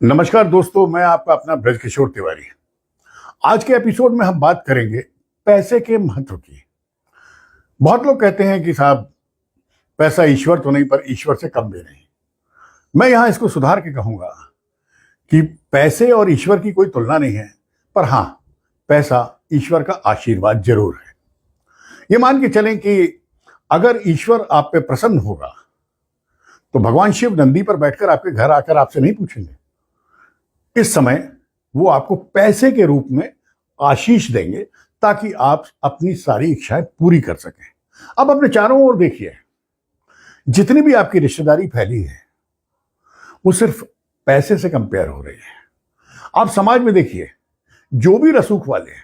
नमस्कार दोस्तों, मैं आपका अपना ब्रजकिशोर तिवारी। आज के एपिसोड में हम बात करेंगे पैसे के महत्व की। बहुत लोग कहते हैं कि साहब पैसा ईश्वर तो नहीं, पर ईश्वर से कम भी नहीं। मैं यहां इसको सुधार के कहूंगा कि पैसे और ईश्वर की कोई तुलना नहीं है, पर हां, पैसा ईश्वर का आशीर्वाद जरूर है। ये मान के चलें कि अगर ईश्वर आप पे प्रसन्न होगा तो भगवान शिव नंदी पर बैठकर आपके घर आकर आपसे नहीं पूछेंगे। इस समय वो आपको पैसे के रूप में आशीष देंगे ताकि आप अपनी सारी इच्छाएं पूरी कर सकें। अब अपने चारों ओर देखिए, जितनी भी आपकी रिश्तेदारी फैली है वो सिर्फ पैसे से कंपेयर हो रही है। आप समाज में देखिए, जो भी रसूख वाले हैं,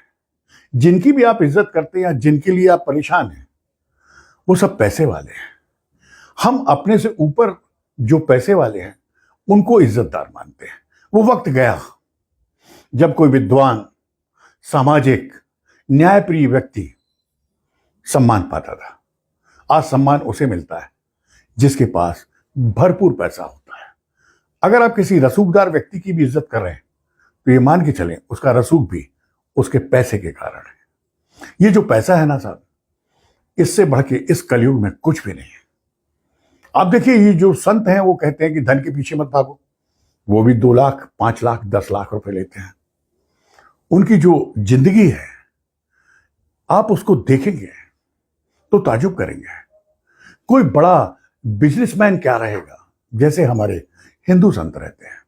जिनकी भी आप इज्जत करते हैं या जिनके लिए आप परेशान हैं, वो सब पैसे वाले हैं। हम अपने से ऊपर जो पैसे वाले हैं उनको इज्जतदार मानते हैं। वो वक्त गया जब कोई विद्वान, सामाजिक, न्यायप्रिय व्यक्ति सम्मान पाता था। आज सम्मान उसे मिलता है जिसके पास भरपूर पैसा होता है। अगर आप किसी रसूखदार व्यक्ति की भी इज्जत कर रहे हैं तो ये मान के चलें उसका रसूख भी उसके पैसे के कारण है। ये जो पैसा है ना साहब, इससे बढ़ के इस कलयुग में कुछ भी नहीं है। आप देखिए, ये जो संत हैं वो कहते हैं कि धन के पीछे मत भागो। वो भी 2 लाख, 5 लाख, 10 लाख रुपए लेते हैं। उनकी जो जिंदगी है, आप उसको देखेंगे तो ताजुब करेंगे। कोई बड़ा बिजनेसमैन क्या रहेगा जैसे हमारे हिंदू संत रहते हैं।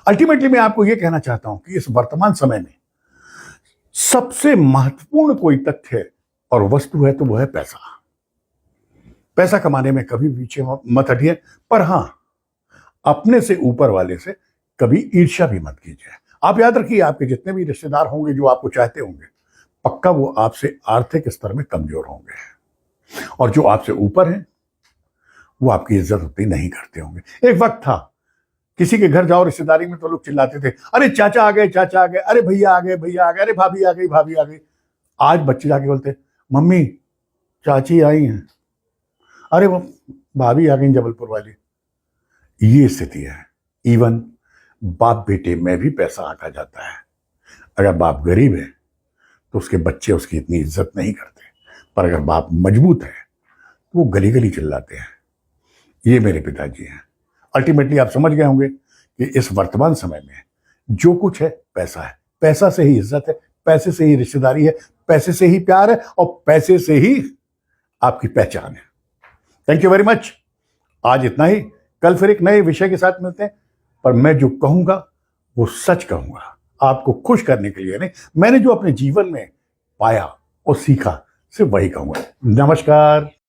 अल्टीमेटली मैं आपको यह कहना चाहता हूं कि इस वर्तमान समय में सबसे महत्वपूर्ण कोई तथ्य और वस्तु है तो वो है पैसा। पैसा कमाने में कभी पीछे मत हटिए, पर हां, अपने से ऊपर वाले से कभी ईर्ष्या भी मत कीजिए। आप याद रखिए, आपके जितने भी रिश्तेदार होंगे जो आपको चाहते होंगे, पक्का वो आपसे आर्थिक स्तर में कमजोर होंगे, और जो आपसे ऊपर हैं वो आपकी इज्जत उतनी नहीं करते होंगे। एक वक्त था, किसी के घर जाओ रिश्तेदारी में तो लोग चिल्लाते थे, अरे चाचा आ गए, चाचा आ गए, अरे भैया आ गए, भैया आ गए, अरे भाभी आ गई, भाभी आ गई। आज बच्चे जाके बोलते, मम्मी चाची आई हैं, अरे वो भाभी आ गई जबलपुर वाली। ये स्थिति है। इवन बाप बेटे में भी पैसा आका जाता है। अगर बाप गरीब है तो उसके बच्चे उसकी इतनी इज्जत नहीं करते, पर अगर बाप मजबूत है तो वो गली गली चिल्लाते हैं। ये मेरे पिताजी हैं। अल्टीमेटली आप समझ गए होंगे कि इस वर्तमान समय में जो कुछ है पैसा है। पैसा से ही इज्जत है, पैसे से ही रिश्तेदारी है, पैसे से ही प्यार है, और पैसे से ही आपकी पहचान है। Thank you very much. आज इतना ही। कल फिर एक नए विषय के साथ मिलते हैं, पर मैं जो कहूंगा वो सच कहूंगा, आपको खुश करने के लिए नहीं। मैंने जो अपने जीवन में पाया और सीखा सिर्फ वही कहूंगा। नमस्कार।